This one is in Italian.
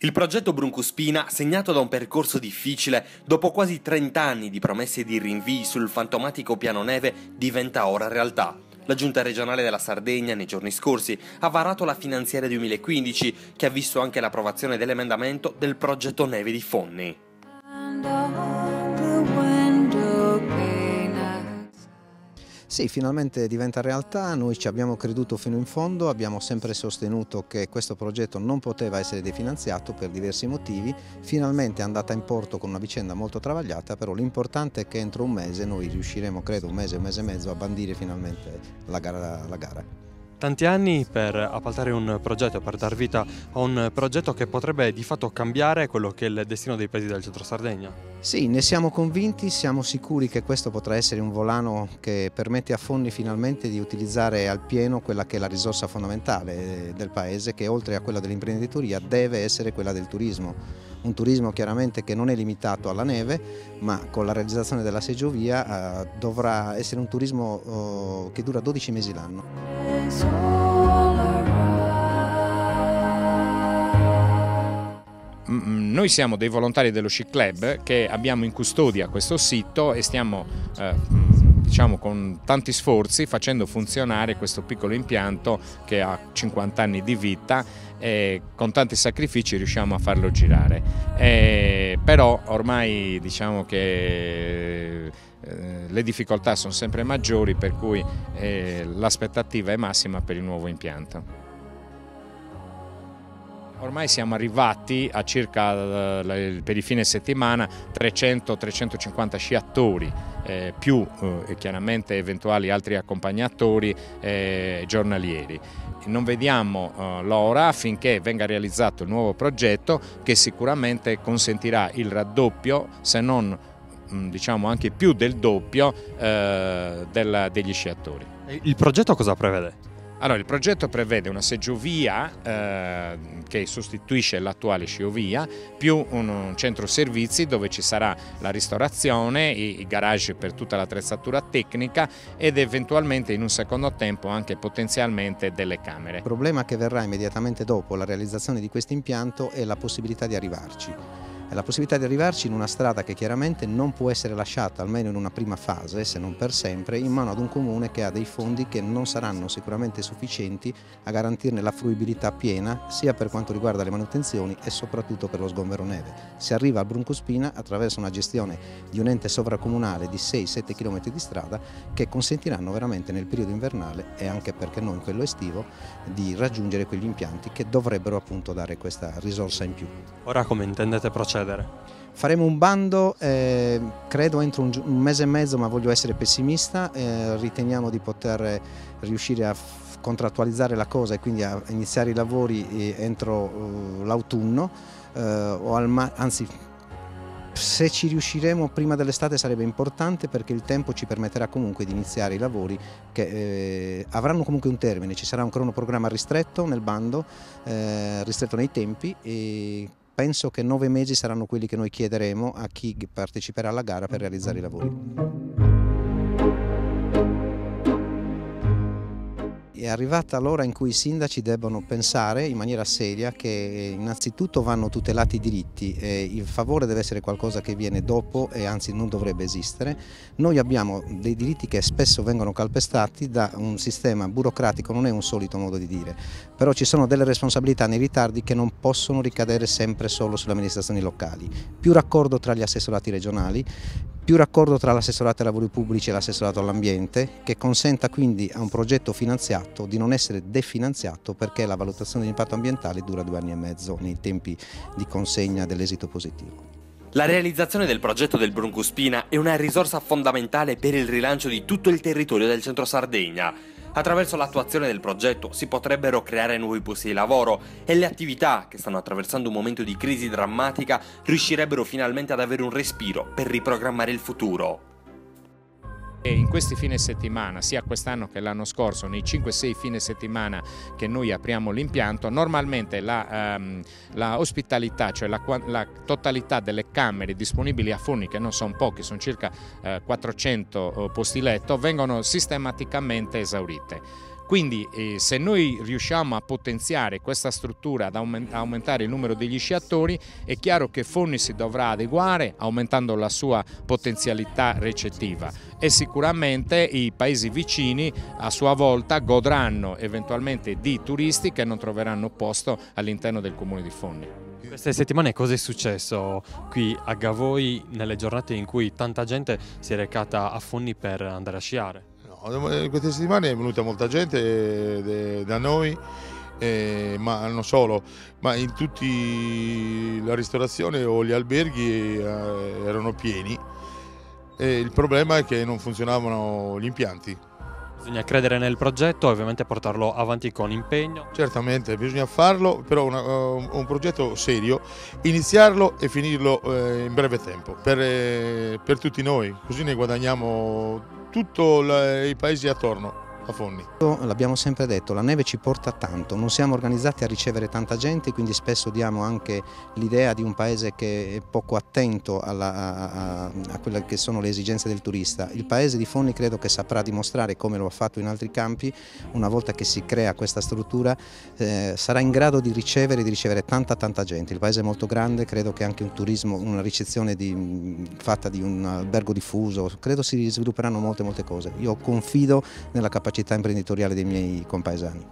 Il progetto Bruncuspina, segnato da un percorso difficile, dopo quasi 30 anni di promesse e di rinvii sul fantomatico piano neve, diventa ora realtà. La Giunta regionale della Sardegna, nei giorni scorsi, ha varato la finanziaria 2015, che ha visto anche l'approvazione dell'emendamento del progetto neve di Fonni. Sì, finalmente diventa realtà, noi ci abbiamo creduto fino in fondo, abbiamo sempre sostenuto che questo progetto non poteva essere definanziato per diversi motivi, finalmente è andata in porto con una vicenda molto travagliata, però l'importante è che entro un mese noi riusciremo, credo un mese e mezzo, a bandire finalmente la gara. Tanti anni per appaltare un progetto, per dar vita a un progetto che potrebbe di fatto cambiare quello che è il destino dei paesi del centro Sardegna. Sì, ne siamo convinti, siamo sicuri che questo potrà essere un volano che permette a Fonni finalmente di utilizzare al pieno quella che è la risorsa fondamentale del paese, che oltre a quella dell'imprenditoria deve essere quella del turismo. Un turismo chiaramente che non è limitato alla neve, ma con la realizzazione della seggiovia dovrà essere un turismo che dura 12 mesi l'anno. Noi siamo dei volontari dello Sci Club che abbiamo in custodia questo sito e stiamo diciamo con tanti sforzi facendo funzionare questo piccolo impianto che ha 50 anni di vita e con tanti sacrifici riusciamo a farlo girare. Però ormai diciamo che le difficoltà sono sempre maggiori, per cui l'aspettativa è massima per il nuovo impianto. Ormai siamo arrivati a circa per i fine settimana 300-350 sciatori, più chiaramente eventuali altri accompagnatori giornalieri. Non vediamo l'ora affinché venga realizzato il nuovo progetto, che sicuramente consentirà il raddoppio, se non diciamo anche più del doppio degli sciatori. Il progetto cosa prevede? Allora, il progetto prevede una seggiovia che sostituisce l'attuale sciovia, più un centro servizi dove ci sarà la ristorazione, i garage per tutta l'attrezzatura tecnica ed eventualmente in un secondo tempo anche potenzialmente delle camere. Il problema che verrà immediatamente dopo la realizzazione di questo impianto è la possibilità di arrivarci. È la possibilità di arrivarci in una strada che chiaramente non può essere lasciata, almeno in una prima fase, se non per sempre, in mano ad un comune che ha dei fondi che non saranno sicuramente sufficienti a garantirne la fruibilità piena, sia per quanto riguarda le manutenzioni e soprattutto per lo sgombero neve. Si arriva a Bruncuspina attraverso una gestione di un ente sovracomunale di 6-7 km di strada che consentiranno veramente nel periodo invernale e anche perché non in quello estivo di raggiungere quegli impianti che dovrebbero appunto dare questa risorsa in più. Ora come intendete procedere? Faremo un bando, credo entro un mese e mezzo, ma voglio essere pessimista, riteniamo di poter riuscire a contrattualizzare la cosa e quindi a iniziare i lavori entro l'autunno, anzi se ci riusciremo prima dell'estate sarebbe importante, perché il tempo ci permetterà comunque di iniziare i lavori che avranno comunque un termine, ci sarà un cronoprogramma ristretto nel bando, ristretto nei tempi, e penso che 9 mesi saranno quelli che noi chiederemo a chi parteciperà alla gara per realizzare i lavori. È arrivata l'ora in cui i sindaci debbono pensare in maniera seria che innanzitutto vanno tutelati i diritti, e il favore deve essere qualcosa che viene dopo e anzi non dovrebbe esistere. Noi abbiamo dei diritti che spesso vengono calpestati da un sistema burocratico, non è un solito modo di dire, però ci sono delle responsabilità nei ritardi che non possono ricadere sempre solo sulle amministrazioni locali. Più raccordo tra gli assessorati regionali, più raccordo tra l'assessorato ai lavori pubblici e l'assessorato all'ambiente, che consenta quindi a un progetto finanziato di non essere definanziato, perché la valutazione di impatto ambientale dura 2 anni e mezzo nei tempi di consegna dell'esito positivo. La realizzazione del progetto del Bruncuspina è una risorsa fondamentale per il rilancio di tutto il territorio del centro Sardegna. Attraverso l'attuazione del progetto si potrebbero creare nuovi posti di lavoro e le attività, che stanno attraversando un momento di crisi drammatica, riuscirebbero finalmente ad avere un respiro per riprogrammare il futuro. E in questi fine settimana, sia quest'anno che l'anno scorso, nei 5-6 fine settimana che noi apriamo l'impianto, normalmente la ospitalità, cioè la totalità delle camere disponibili a Fonni, che non sono poche, sono circa 400 posti letto, vengono sistematicamente esaurite. Quindi se noi riusciamo a potenziare questa struttura, ad aumentare il numero degli sciatori, è chiaro che Fondi si dovrà adeguare aumentando la sua potenzialità recettiva e sicuramente i paesi vicini a sua volta godranno eventualmente di turisti che non troveranno posto all'interno del comune di Fondi. Queste settimane cosa è successo qui a Gavoi nelle giornate in cui tanta gente si è recata a Fondi per andare a sciare? No, queste settimane è venuta molta gente da noi, ma non solo, ma in tutti la ristorazione o gli alberghi erano pieni. E il problema è che non funzionavano gli impianti. Bisogna credere nel progetto e ovviamente portarlo avanti con impegno. Certamente bisogna farlo, però un progetto serio, iniziarlo e finirlo in breve tempo per tutti noi, così ne guadagniamo tutti i paesi attorno a Fondi. L'abbiamo sempre detto, la neve ci porta tanto, non siamo organizzati a ricevere tanta gente, quindi spesso diamo anche l'idea di un paese che è poco attento a quelle che sono le esigenze del turista. Il paese di Fondi credo che saprà dimostrare, come lo ha fatto in altri campi, una volta che si crea questa struttura sarà in grado di ricevere tanta gente. Il paese è molto grande, credo che anche un turismo, una ricezione fatta di un albergo diffuso, credo si svilupperanno molte cose. Io confido nella capacità imprenditoriale dei miei compaesani.